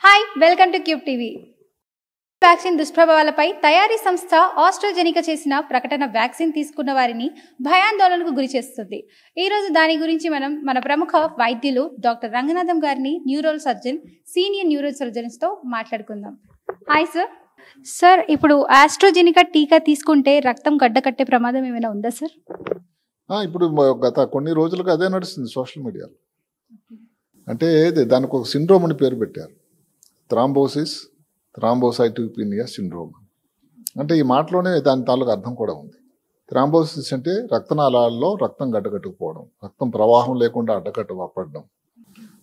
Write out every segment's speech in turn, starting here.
Hi welcome to cube TV. Vaccine దుష్ప్రభావాలపై తయారీ సంస్థ ఆస్ట్రాజెనికా చేసిన ప్రకటన వ్యాక్సిన్ తీసుకున్న వారిని భయాందోళనకు గురి చేస్తుంది. ఈరోజు దాని గురించి మన ప్రముఖ వైద్యులు డాక్టర్ రంగనాథం గారిని సీనియర్ న్యూరో సర్జన్స్తో మాట్లాడుకుందాం. Hi sir. సార్, ఇప్పుడు ఆస్ట్రాజెనికా టీకా తీసుకుంటే రక్తం గడ్డకట్టే ప్రమాదం ఏమైనా ఉందా సార్? ఇప్పుడు గత కొన్ని రోజులుగా అదే నడుస్తుంది సోషల్ మీడియాలో. అంటే దానికి ఒక సిండ్రోమ్ అని పేరు పెట్టారు, థ్రాంబోసైటోపెనియా సిండ్రోమ్. అంటే ఈ మాటలోనే దాని తాలూకు అర్థం కూడా ఉంది. థ్రాంబోసిస్ అంటే రక్తనాళాల్లో రక్తం గడ్డకట్టుకుపోవడం, రక్తం ప్రవాహం లేకుండా అడ్డకట్టపడడం.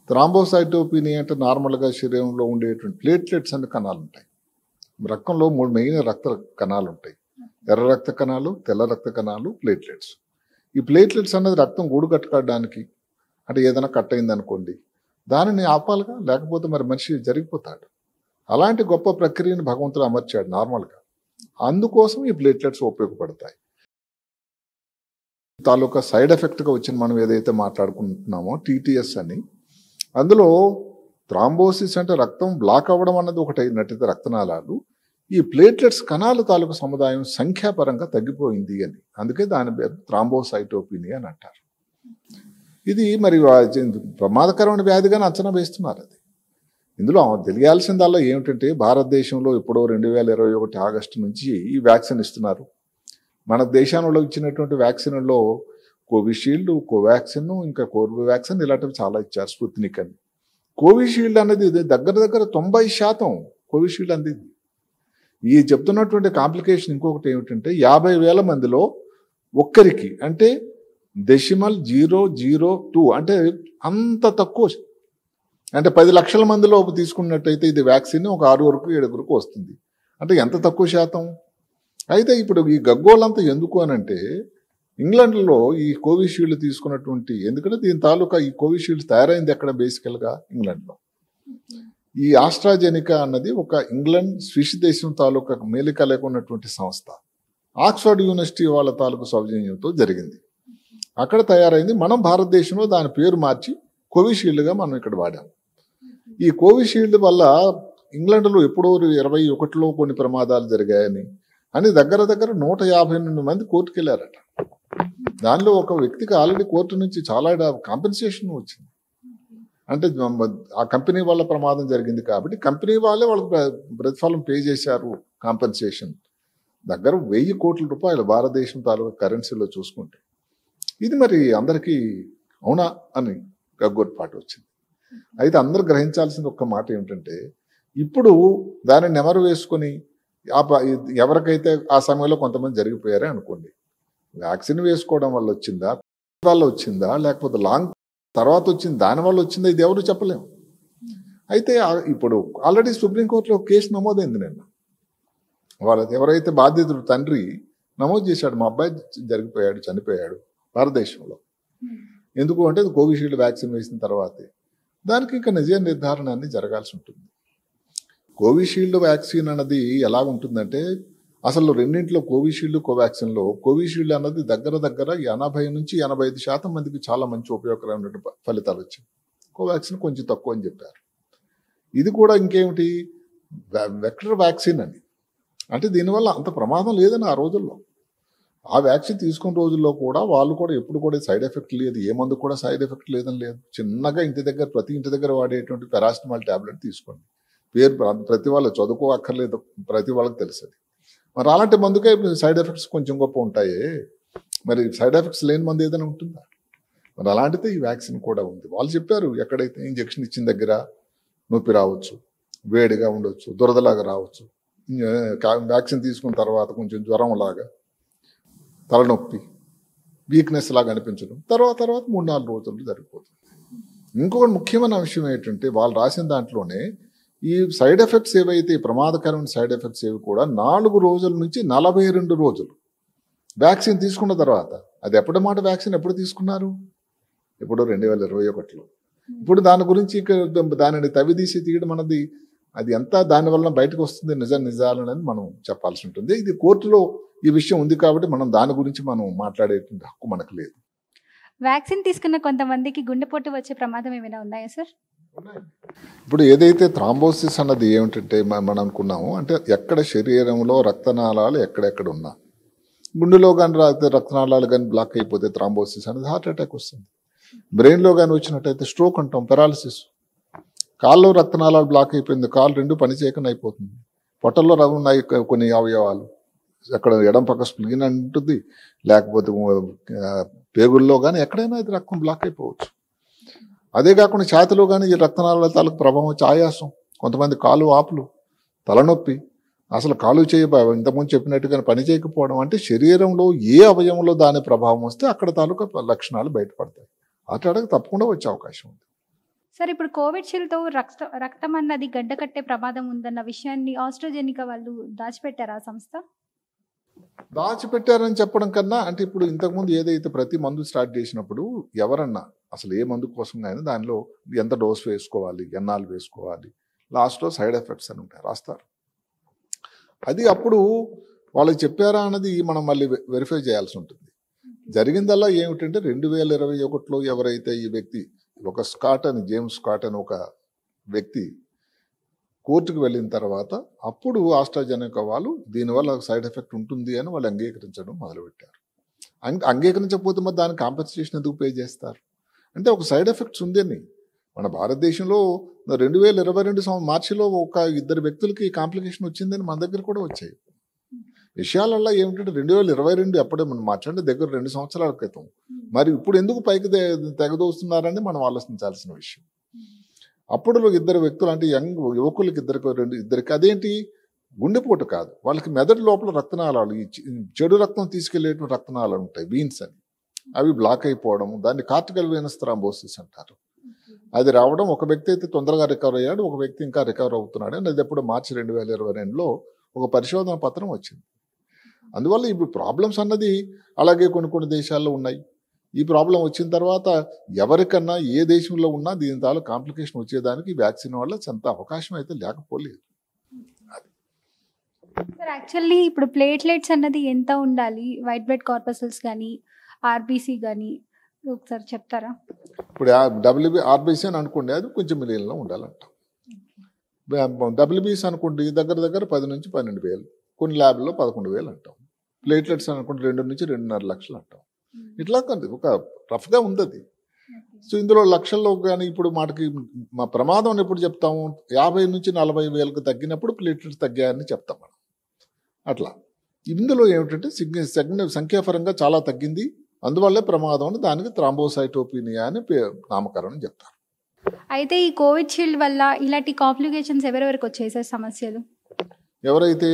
థ్రాంబోసైటోపెనియా అంటే నార్మల్గా శరీరంలో ఉండేటువంటి ప్లేట్లెట్స్ అనే కణాలు ఉంటాయి. రక్తంలో 3 మెయిన్ రక్త కణాలు ఉంటాయి: ఎర్ర రక్త కణాలు, తెల్ల రక్త కణాలు, ప్లేట్లెట్స్. ఈ ప్లేట్లెట్స్ అనేది రక్తం గూడు కట్టుకోవడానికి, అంటే ఏదైనా కట్ అయింది అనుకోండి, దానిని ఆపాలిగా, లేకపోతే మరి మనిషి జరిగిపోతాడు. అలాంటి గొప్ప ప్రక్రియను భగవంతుడు అమర్చాడు నార్మల్గా. అందుకోసం ఈ ప్లేట్లెట్స్ ఉపయోగపడతాయి. తాలూకా సైడ్ ఎఫెక్ట్గా వచ్చిన మనం ఏదైతే మాట్లాడుకుంటున్నామో టీటీఎస్ అని, అందులో థ్రాంబోసిస్ అంటే రక్తం బ్లాక్ అవ్వడం అన్నది ఒకటైనట్టయితే రక్తనాళాలు, ఈ ప్లేట్లెట్స్ కణాల తాలూకా సముదాయం సంఖ్యాపరంగా తగ్గిపోయింది అని, అందుకే దాని పేరు థ్రాంబోసైటోపెనియా అని అంటారు. ఇది మరి ప్రమాదకరమైన వ్యాధిగానే అంచనా వేస్తున్నారు. అది ఇందులో తెలియాల్సిందల్లా ఏమిటంటే, భారతదేశంలో ఎప్పుడో 2021 ఆగస్టు నుంచి ఈ వ్యాక్సిన్ ఇస్తున్నారు. మన దేశంలో ఇచ్చినటువంటి వ్యాక్సిన్లో కోవిషీల్డ్, కోవాక్సిన్, ఇంకా కోర్బివాక్సిన్ ఇలాంటివి చాలా ఇచ్చారు. స్పుత్నిక్ అని. కోవిషీల్డ్ అనేది దగ్గర 90% కోవిషీల్డ్ అందింది. ఈ చెప్తున్నటువంటి కాంప్లికేషన్ ఇంకొకటి ఏమిటంటే, 50,000 మందిలో ఒక్కరికి, అంటే 0.002, అంటే అంత తక్కువ. అంటే 10 లక్షల మందిలో తీసుకున్నట్టయితే ఇది వ్యాక్సిన్ ఒక 6-7 వస్తుంది. అంటే ఎంత తక్కువ శాతం. అయితే ఇప్పుడు ఈ గగ్గోలంతా ఎందుకు అనంటే, ఇంగ్లాండ్లో ఈ కోవిషీల్డ్ తీసుకున్నటువంటి, ఎందుకంటే దీని తాలూకా ఈ కోవిషీల్డ్ తయారైంది ఎక్కడ, బేసికల్గా ఇంగ్లాండ్లో. ఈ ఆస్ట్రాజెనికా అన్నది ఒక ఇంగ్లాండ్ స్విస్ దేశం తాలూకా మేలిక లేకున్నటువంటి సంస్థ. ఆక్స్ఫర్డ్ యూనివర్సిటీ వాళ్ళ తాలూకు సౌజన్యంతో జరిగింది. అక్కడ తయారైంది. మనం భారతదేశంలో దాని పేరు మార్చి కోవిషీల్డ్గా మనం ఇక్కడ వాడాము. ఈ కోవిషీల్డ్ వల్ల ఇంగ్లాండ్లో ఎప్పుడో 2021లో కొన్ని ప్రమాదాలు జరిగాయని దగ్గర 158 మంది కోర్టుకు వెళ్ళారట. దానిలో ఒక వ్యక్తికి ఆల్రెడీ కోర్టు నుంచి చాలా కాంపెన్సేషన్ వచ్చింది. అంటే ఆ కంపెనీ వల్ల ప్రమాదం జరిగింది కాబట్టి కంపెనీ వాళ్ళే వాళ్ళకి ప్రతిఫలం పే చేశారు, కాంపెన్సేషన్. దగ్గర 1000 కోట్ల రూపాయలు భారతదేశం తాలూకా కరెన్సీలో చూసుకుంటే. ఇది మరి అందరికీ అవునా అని గగ్గోట్పాటు వచ్చింది. అయితే అందరూ గ్రహించాల్సిన ఒక్క మాట ఏమిటంటే, ఇప్పుడు దాన్ని నెమరు వేసుకొని ఎవరికైతే ఆ సమయంలో కొంతమంది జరిగిపోయారే అనుకోండి, వ్యాక్సిన్ వేసుకోవడం వల్ల వచ్చిందా లేకపోతే లాంగ్ తర్వాత వచ్చింది దానివల్ల వచ్చిందా, ఇది ఎవరు చెప్పలేము. అయితే ఇప్పుడు ఆల్రెడీ సుప్రీంకోర్టులో కేసు నమోదైంది. నిన్న ఎవరైతే బాధితుడు తండ్రి నమోదు చేశాడు, మా అబ్బాయి చనిపోయాడు భారతదేశంలో. ఎందుకు అంటే కోవిషీల్డ్ వ్యాక్సిన్ వేసిన తర్వాతే. దానికి ఇంకా నిజ నిర్ధారణ అన్ని జరగాల్సి ఉంటుంది. కోవిషీల్డ్ వ్యాక్సిన్ అన్నది ఎలా ఉంటుందంటే, అసలు రెండింటిలో కోవిషీల్డ్, కోవాక్సిన్లో కోవిషీల్డ్ అన్నది దగ్గర 80 నుంచి 85% మందికి చాలా మంచి ఉపయోగకరమైన ఫలితాలు వచ్చాయి. కోవాక్సిన్ కొంచెం తక్కువ అని చెప్పారు. ఇది కూడా ఇంకేమిటి, వెక్టర్ వ్యాక్సిన్ అని. అంటే దీనివల్ల అంత ప్రమాదం లేదని ఆ రోజుల్లో. ఆ వ్యాక్సిన్ తీసుకున్న రోజుల్లో కూడా వాళ్ళు కూడా ఎప్పుడు కూడా సైడ్ ఎఫెక్ట్ లేదు, ఏ మందు కూడా సైడ్ ఎఫెక్ట్ లేదని లేదు. చిన్నగా ప్రతి ఇంటి దగ్గర వాడేటువంటి పారాసిటమాల్ టాబ్లెట్ తీసుకోండి. పేరు ప్రతి వాళ్ళు చదువుకో అక్కర్లేదు, ప్రతి వాళ్ళకి తెలుసు. మరి అలాంటి మందుకే సైడ్ ఎఫెక్ట్స్ కొంచెం గొప్ప ఉంటాయే, మరి సైడ్ ఎఫెక్ట్స్ లేని మందు ఏదైనా ఉంటుందా? మరి అలాంటిదే ఈ వ్యాక్సిన్ కూడా ఉంది. వాళ్ళు చెప్పారు, ఎక్కడైతే ఇంజెక్షన్ ఇచ్చిన దగ్గర నొప్పి రావచ్చు, వేడిగా ఉండొచ్చు, దురదలాగా రావచ్చు, వ్యాక్సిన్ తీసుకున్న తర్వాత కొంచెం జ్వరం లాగా, తలనొప్పి, వీక్నెస్ లాగా అనిపించడం, తర్వాత 3-4 రోజుల్లో జరిగిపోతుంది. ఇంకొక ముఖ్యమైన విషయం ఏంటంటే, వాళ్ళు రాసిన దాంట్లోనే ఈ సైడ్ ఎఫెక్ట్స్ ఏవైతే ప్రమాదకరమైన సైడ్ ఎఫెక్ట్స్ ఏవి కూడా 4 రోజుల నుంచి 42 రోజులు వ్యాక్సిన్ తీసుకున్న తర్వాత. అది ఎప్పటి వ్యాక్సిన్ ఎప్పుడు తీసుకున్నారు? ఇప్పుడు 2021లో. ఇప్పుడు దాని గురించి దానిని తవ్విదీసి తీయడం అన్నది, అది ఎంత దానివల్ల బయటకు వస్తుంది నిజాలని మనం చెప్పాల్సి ఉంటుంది. ఇది కోర్టులో ఈ విషయం ఉంది కాబట్టి మనం దాని గురించి మనం మాట్లాడేటువంటి హక్కు మనకు లేదు. వ్యాక్సిన్ తీసుకున్న కొంతమందికి గుండెపోటు వచ్చే ప్రమాదం ఏమైనా ఉన్నాయా సార్? ఇప్పుడు ఏదైతే థ్రాంబోసిస్ అన్నది ఏమిటంటే మనం అనుకున్నాము అంటే ఎక్కడ శరీరంలో రక్తనాళాలు ఎక్కడెక్కడ ఉన్నా గుండెలో కానీ రక్తనాళాలు కానీ బ్లాక్ అయిపోతే థ్రాంబోసిస్ అనేది హార్ట్ అటాక్ వస్తుంది. బ్రెయిన్లో కానీ వచ్చినట్టయితే స్ట్రోక్ అంటాం, పెరాలసిస్. కాళ్ళు రక్తనాళాలు బ్లాక్ అయిపోయింది, కాళ్ళు రెండు పని చేయకుండా అయిపోతుంది. పొట్టల్లో ఉన్నాయి కొన్ని అవయవాలు, ఎక్కడ ఎడం పక్క స్ప్లీన్ ఉంటుంది, లేకపోతే పేగుల్లో కానీ ఎక్కడైనా ఇది రక్తం బ్లాక్ అయిపోవచ్చు. అదే కాకుండా ఛాతిలో కానీ ఈ రక్తనాళాల తాలూకు ప్రభావం వచ్చి ఆయాసం, కొంతమంది కాలు వాపులు, తలనొప్పి, అసలు కాలు ఇంతకుముందు చెప్పినట్టుగా పని చేయకపోవడం. అంటే శరీరంలో ఏ అవయవంలో దాని ప్రభావం వస్తే అక్కడ తాలూకా లక్షణాలు బయటపడతాయి. అట్లాడక తప్పకుండా వచ్చే అవకాశం ఉంది. సార్, ఇప్పుడు కోవిడ్షీల్డ్తో రక్తం అన్నది గడ్డ కట్టే ప్రమాదం ఉందన్న విషయాన్ని ఆస్ట్రాజెనికా వాళ్ళు దాచిపెట్టారా సంస్థ? దాచిపెట్టారని చెప్పడం కన్నా అంటే ఇప్పుడు ఇంతకుముందు ఏదైతే ప్రతి మందు స్టార్ట్ చేసినప్పుడు ఎవరన్నా అసలు ఏ మందు కోసం కానీ దానిలో ఎంత డోస్ వేసుకోవాలి, ఎన్నాళ్ళు వేసుకోవాలి, లాస్ట్లో సైడ్ ఎఫెక్ట్స్ అని ఉంటాయి రాస్తారు. అది అప్పుడు వాళ్ళకి చెప్పారా అన్నది మనం మళ్ళీ వెరిఫై చేయాల్సి ఉంటుంది. జరిగిందల్లా ఏమిటంటే 2021లో ఎవరైతే ఈ వ్యక్తి ఒక జేమ్స్ స్కాట్ అని ఒక వ్యక్తి కోర్టుకు వెళ్ళిన తర్వాత అప్పుడు ఆస్ట్రాజెనెకా వాళ్ళు దీనివల్ల సైడ్ ఎఫెక్ట్ ఉంటుంది అని వాళ్ళు అంగీకరించడం మొదలుపెట్టారు. అంగీకరించకపోతే మరి దానికి కాంపెన్సేషన్ ఎందుకు పే చేస్తారు? అంటే ఒక సైడ్ ఎఫెక్ట్స్ ఉంది అని. మన భారతదేశంలో 2022 మార్చిలో ఒక 2 వ్యక్తులకి కాంప్లికేషన్ వచ్చిందని మన దగ్గర కూడా వచ్చాయి. విషయాలల్లో ఏమిటంటే 2022 అప్పుడే మనం మాట్లాడే దగ్గర 2 సంవత్సరాల క్రితం. మరి ఇప్పుడు ఎందుకు పైకి తెగదోస్తున్నారని మనం ఆలోచించాల్సిన విషయం. అప్పుడు 2 వ్యక్తులు అంటే యువకులకి ఇద్దరికి అదేంటి గుండెపోటు కాదు, వాళ్ళకి మెదడు లోపల రక్తనాళాలు, చెడు రక్తం తీసుకెళ్లేటువంటి రక్తనాళాలు ఉంటాయి, వీన్స్ అని, అవి బ్లాక్ అయిపోవడం, దాన్ని కార్టికల్ వీనస్ థ్రాంబోసిస్ అంటారు. అది రావడం, ఒక వ్యక్తి అయితే తొందరగా రికవర్ అయ్యాడు, ఒక వ్యక్తి ఇంకా రికవర్ అవుతున్నాడు అని అది ఎప్పుడు మార్చి 2022లో ఒక పరిశోధన పత్రం వచ్చింది. అందువల్ల ఇప్పుడు ప్రాబ్లమ్స్ అన్నది అలాగే కొన్ని దేశాల్లో ఉన్నాయి. ఈ ప్రాబ్లం వచ్చిన తర్వాత ఎవరికన్నా ఏ దేశంలో ఉన్నా దీని తాలూ కాంప్లికేషన్ వచ్చేదానికి వ్యాక్సిన్ వల్ల ఎంత అవకాశం అయితే లేకపోలేదు. సార్, యాక్చువల్లీ ఇప్పుడు ప్లేట్లెట్స్ అన్నది ఎంత ఉండాలి, వైట్ బ్లడ్ కార్పసల్స్ కానీ ఆర్బీసీ కానీ ఒకసారి చెప్తారా? ఇప్పుడు ఆర్బీసీ అని అనుకోండి, అది కొంచెం మిలియన్లో ఉండాలంట. డబ్ల్యూబీసీ అనుకోండి దగ్గర 10 నుంచి 12 వేలు, కొన్ని ల్యాబ్లో 11,000 అంటాం. ప్లేట్లెట్స్ అనుకుంటే 2 నుంచి 2.5 లక్షలు అంటాం. ఇట్లా ఒక రఫ్గా ఉంది అది. సో ఇందులో లక్షల్లో కానీ ఇప్పుడు మా ప్రమాదం ఎప్పుడు చెప్తాము, 50 నుంచి 40 వేలకు తగ్గినప్పుడు ప్లేట్లెట్స్ తగ్గాయని చెప్తాం మనం. అట్లా ఇందులో ఏమిటంటే సంఖ్యాపరంగా చాలా తగ్గింది, అందువల్లే ప్రమాదం అని దానికి థ్రాంబోసైటోపినియా అని నామకరణం చెప్తారు. అయితే ఈ కోవిడ్షీల్డ్ వల్ల ఇలాంటి కాంప్లికేషన్స్ ఎవరెవరికి వచ్చాయి సార్ సమస్యలు? ఎవరైతే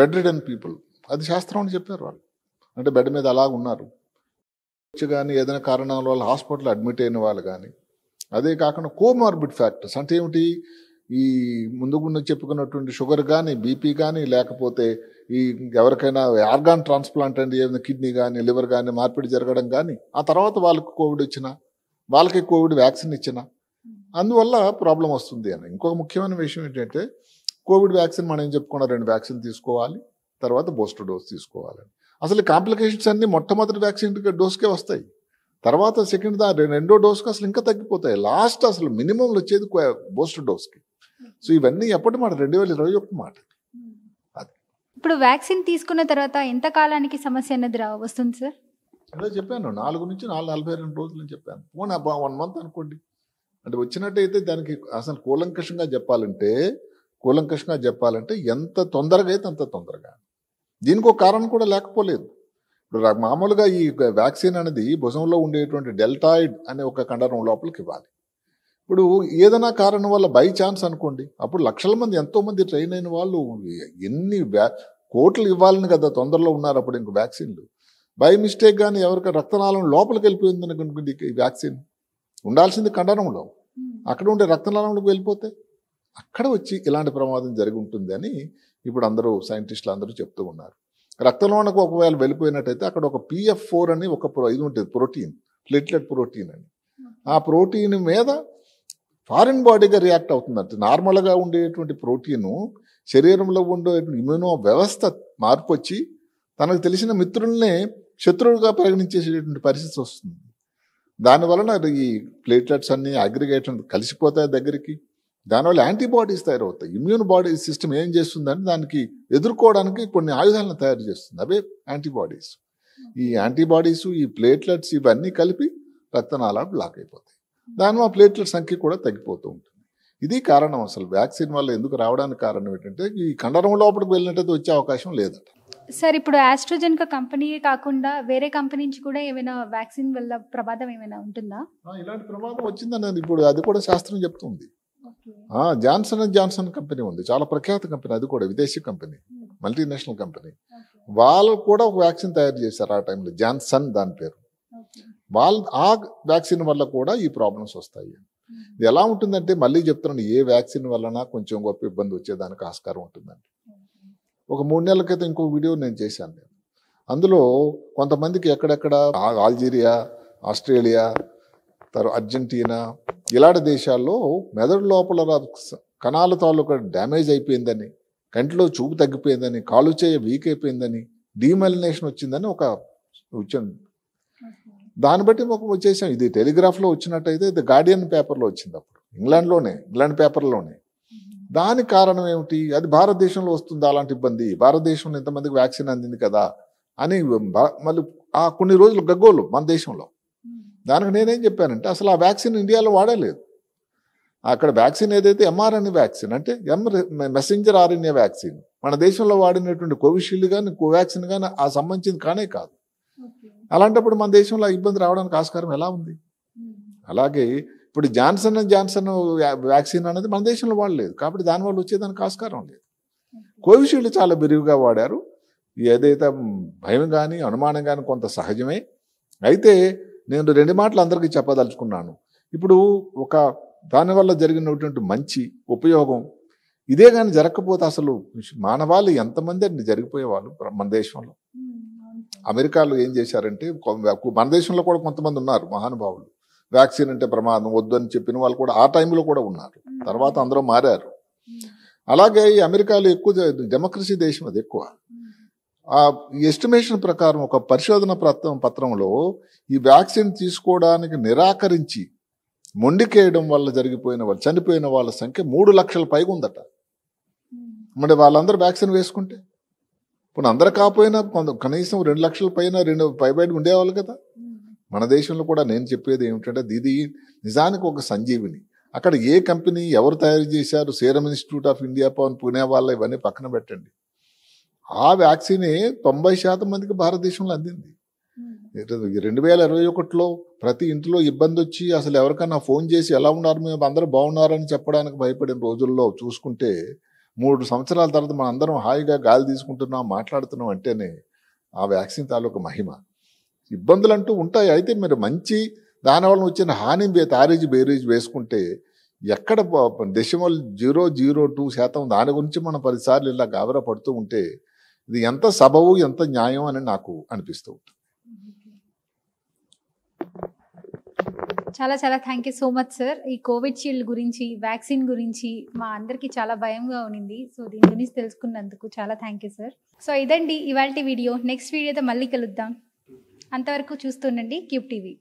బెడ్ రిడన్ పీపుల్, అది శాస్త్రం అని చెప్పారు వాళ్ళు, అంటే బెడ్ మీద అలా ఉన్నారు కానీ ఏదైనా కారణాల వల్ల హాస్పిటల్ అడ్మిట్ అయిన వాళ్ళు కానీ, అదే కాకుండా కోమార్బిడ్ ఫ్యాక్టర్స్ అంటే ఏమిటి, ఈ ముందు చెప్పుకున్నటువంటి షుగర్ కానీ, బీపీ కానీ, లేకపోతే ఈ ఎవరికైనా ఆర్గాన్ ట్రాన్స్ప్లాంట్ అంటే ఏదైనా కిడ్నీ కానీ లివర్ కానీ మార్పిడి జరగడం కానీ, ఆ తర్వాత వాళ్ళకి కోవిడ్ వచ్చినా, వాళ్ళకి కోవిడ్ వ్యాక్సిన్ ఇచ్చినా అందువల్ల ప్రాబ్లం వస్తుంది అని. ఇంకొక ముఖ్యమైన విషయం ఏంటంటే కోవిడ్ వ్యాక్సిన్ మనం ఏం చెప్పుకున్నా 2 వ్యాక్సిన్ తీసుకోవాలి, తర్వాత బూస్టర్ డోస్ తీసుకోవాలని. అసలు కాంప్లికేషన్స్ అన్ని మొట్టమొదటి వ్యాక్సిన్ డోస్కే వస్తాయి, తర్వాత రెండో డోస్కి అసలు ఇంకా తగ్గిపోతాయి. లాస్ట్ అసలు మినిమం వచ్చేది బూస్టర్ డోస్కి. సో ఇవన్నీ ఎప్పటి మాట 2021 మాట. ఇప్పుడు వ్యాక్సిన్ తీసుకున్న తర్వాత ఎంత కాలానికి సమస్య అన్నది వస్తుంది సార్? అదే చెప్పాను, 4 నుంచి 42 రోజులు అని చెప్పాను. 1 మంత్ అనుకోండి. అంటే వచ్చినట్టయితే దానికి అసలు కూలంకషంగా చెప్పాలంటే ఎంత తొందరగా అయితే అంత తొందరగా. దీనికి ఒక కారణం కూడా లేకపోలేదు. ఇప్పుడు మామూలుగా ఈ వ్యాక్సిన్ అనేది భుజంలో ఉండేటువంటి డెల్టాయిడ్ అనే ఒక కండరం లోపలికి ఇవ్వాలి. ఇప్పుడు ఏదైనా కారణం వల్ల బై ఛాన్స్ అనుకోండి, అప్పుడు లక్షల మంది ఎంతోమంది ట్రైన్ అయిన వాళ్ళు ఎన్ని కోట్లు ఇవ్వాలని కదా తొందరలో ఉన్నారు అప్పుడు ఇంక వ్యాక్సిన్లు. బై మిస్టేక్ కానీ ఎవరికి రక్తనాళం లోపలికి వెళ్ళిపోయింది అనుకోండి, ఈ వ్యాక్సిన్ ఉండాల్సింది కండరంలో, అక్కడ ఉండే రక్తనాళంలోకి వెళ్ళిపోతే అక్కడ వచ్చి ఇలాంటి ప్రమాదం జరిగి ఉంటుంది అని ఇప్పుడు అందరూ సైంటిస్టులు అందరూ చెప్తూ ఉన్నారు. రక్తంలోనికి ఒకవేళ వెళ్ళిపోయినట్టయితే అక్కడ ఒక PF4 అని ఒక ఇది ఉంటుంది, ప్రోటీన్, ప్లేట్లెట్ ప్రోటీన్ అని. ఆ ప్రోటీన్ మీద ఫారిన్ బాడీగా రియాక్ట్ అవుతుందంటే నార్మల్గా ఉండేటువంటి ప్రోటీను శరీరంలో ఉండే ఇమ్యూనో వ్యవస్థ మార్పు వచ్చి తనకు తెలిసిన మిత్రుల్నే శత్రువుగా పరిగణించేసేటువంటి పరిస్థితి వస్తుంది. దానివలన ఈ ప్లేట్లెట్స్ అన్ని అగ్రిగేట్ కలిసిపోతాయి దగ్గరికి. దానివల్ల యాంటీబాడీస్ తయారవుతాయి. ఇమ్యూన్ బాడీ సిస్టమ్ ఏం చేస్తుందంటే దానికి ఎదుర్కోవడానికి కొన్ని ఆయుధాలను తయారు చేస్తుంది. అవే యాంటీబాడీస్. ఈ యాంటీబాడీస్, ఈ ప్లేట్లెట్స్ ఇవన్నీ కలిపి రక్తనాళాలు బ్లాక్ అయిపోతాయి. దానివల్ల ప్లేట్లెట్ సంఖ్య కూడా తగ్గిపోతూ ఉంటుంది. ఇది కారణం. అసలు వ్యాక్సిన్ వల్ల ఎందుకు రావడానికి కారణం ఏంటంటే ఈ కండరం లోపలికి వెళ్ళినట్టయితే వచ్చే అవకాశం లేదట. సార్ ఇప్పుడు ఆస్ట్రాజెనికా కంపెనీయే కాకుండా వేరే కంపెనీ నుంచి కూడా ఏమైనా వ్యాక్సిన్ వల్ల ప్రమాదం ఏమైనా ఉంటుందా? ఇలాంటి ప్రమాదం వచ్చిందని ఇప్పుడు అది కూడా శాస్త్రం చెప్తుంది. జాన్సన్ అండ్ జాన్సన్ కంపెనీ ఉంది, చాలా ప్రఖ్యాత కంపెనీ, అది కూడా విదేశీ కంపెనీ, మల్టీనేషనల్ కంపెనీ. వాళ్ళు కూడా ఒక వ్యాక్సిన్ తయారు చేశారు ఆ టైంలో, జాన్సన్ దాని పేరు. వాళ్ళు ఆ వ్యాక్సిన్ వల్ల కూడా ఈ ప్రాబ్లమ్స్ వస్తాయి. ఇది ఎలా ఉంటుందంటే మళ్ళీ చెప్తున్నాను, ఏ వ్యాక్సిన్ వలన కొంచెం గొప్ప ఇబ్బంది వచ్చేదానికి ఆస్కారం ఉంటుందండి. ఒక 3 నెలల క్రితం ఇంకో వీడియో నేను చేశాను. అందులో కొంతమందికి ఎక్కడెక్కడ ఆల్జీరియా, ఆస్ట్రేలియా, అర్జెంటీనా ఇలాంటి దేశాల్లో మెదడు లోపల కణాల తాలూకా డ్యామేజ్ అయిపోయిందని, కంటిలో చూపు తగ్గిపోయిందని, కాలు చేయ వీక్ అయిపోయిందని, డీమెలినేషన్ వచ్చిందని ఒక వచ్చింది. దాన్ని బట్టి ఒక వచ్చేసాం. ఇది టెలిగ్రాఫ్లో వచ్చినట్టయితే ఇది గార్డియన్ పేపర్లో వచ్చింది అప్పుడు, ఇంగ్లాండ్ పేపర్లోనే. దానికి కారణం ఏమిటి? అది భారతదేశంలో వస్తుంది అలాంటి ఇబ్బంది, భారతదేశంలో ఇంతమందికి వ్యాక్సిన్ అందింది కదా అని మళ్ళీ ఆ కొన్ని రోజులు గగ్గోలు మన దేశంలో. దానికి నేనేం చెప్పానంటే అసలు ఆ వ్యాక్సిన్ ఇండియాలో వాడలేదు. అక్కడ వ్యాక్సిన్ ఏదైతే ఎంఆర్ఎన్ఏ వ్యాక్సిన్ అంటే మెసెంజర్ ఆర్ఎన్ఏ వ్యాక్సిన్, మన దేశంలో వాడినటువంటి కోవిషీల్డ్ కానీ కోవాక్సిన్ కానీ ఆ సంబంధించింది కానే కాదు. అలాంటప్పుడు మన దేశంలో ఇబ్బంది రావడానికి ఆస్కారం ఎలా ఉంది? అలాగే ఇప్పుడు జాన్సన్ అండ్ జాన్సన్ వ్యాక్సిన్ అనేది మన దేశంలో వాడలేదు కాబట్టి దానివల్ల వచ్చేదానికి ఆస్కారం లేదు. కోవిషీల్డ్ చాలా బిరివిగా వాడారు. ఏదైతే భయం కానీ అనుమానం కానీ కొంత సహజమే. అయితే నేను 2 మాటలు అందరికీ చెప్పదలుచుకున్నాను. ఇప్పుడు ఒక దానివల్ల జరిగినటువంటి మంచి ఉపయోగం ఇదే కానీ జరగకపోతే అసలు మానవాళి ఎంతమంది అండి జరిగిపోయేవాళ్ళు మన దేశంలో. అమెరికాలో ఏం చేశారంటే మన దేశంలో కూడా కొంతమంది ఉన్నారు మహానుభావులు, వ్యాక్సిన్ అంటే ప్రమాదం వద్దు అని చెప్పిన వాళ్ళు కూడా ఆ టైంలో కూడా ఉన్నారు. తర్వాత అందరూ మారారు. అలాగే ఈ అమెరికాలో ఎక్కువ డెమోక్రసీ దేశం, అది ఎక్కువ. ఆ ఎస్టిమేషన్ ప్రకారం ఒక పరిశోధన పత్రంలో ఈ వ్యాక్సిన్ తీసుకోవడానికి నిరాకరించి మొండికేయడం వల్ల చనిపోయిన వాళ్ళ సంఖ్య 3 లక్షల పైగా ఉందట. మరి వాళ్ళందరూ వ్యాక్సిన్ వేసుకుంటే ఇప్పుడు అందరు కాకపోయినా కనీసం 2 లక్షల పైన పైబడి ఉండేవాళ్ళు కదా. మన దేశంలో కూడా నేను చెప్పేది ఏమిటంటే ఇది నిజానికి ఒక సంజీవిని. అక్కడ ఏ కంపెనీ ఎవరు తయారు చేశారు, serum institute of India Pune వాళ్ళ ఇవన్నీ పక్కన పెట్టండి. ఆ వ్యాక్సినే 90% మందికి భారతదేశంలో అందింది. 2021లో ప్రతి ఇంట్లో ఇబ్బంది వచ్చి అసలు ఎవరికన్నా ఫోన్ చేసి ఎలా ఉన్నారు, మేము అందరూ బాగున్నారని చెప్పడానికి భయపడిన రోజుల్లో చూసుకుంటే 3 సంవత్సరాల తర్వాత మనం అందరం హాయిగా గాలి తీసుకుంటున్నాం, మాట్లాడుతున్నాం అంటేనే ఆ వ్యాక్సిన్ తాలూకు మహిమ. ఇబ్బందులు అంటూ ఉంటాయి. అయితే మీరు మంచి దానివల్ల వచ్చిన హాని బేరీజ్ వేసుకుంటే ఎక్కడ 0.002% దాని గురించి మనం 10 సార్లు ఇలా గాబరా పడుతూ ఉంటే ఇది ఎంత సబవు ఎంత న్యాయం అని నాకు అనిపిస్తూ ఉంటుంది. చాలా చాలా thank you so much sir. ఈ కోవిషీల్డ్ గురించి, వ్యాక్సిన్ గురించి మా అందరికీ చాలా భయంగా ఉన్నింది. సో దీని గురించి తెలుసుకున్నందుకు చాలా థ్యాంక్ యూ సార్. సో ఇదండి ఇవాల్టి వీడియో. నెక్స్ట్ వీడియోతో మళ్ళీ కలుద్దాం. అంతవరకు చూస్తుండండి క్యూబ్ టీవీ.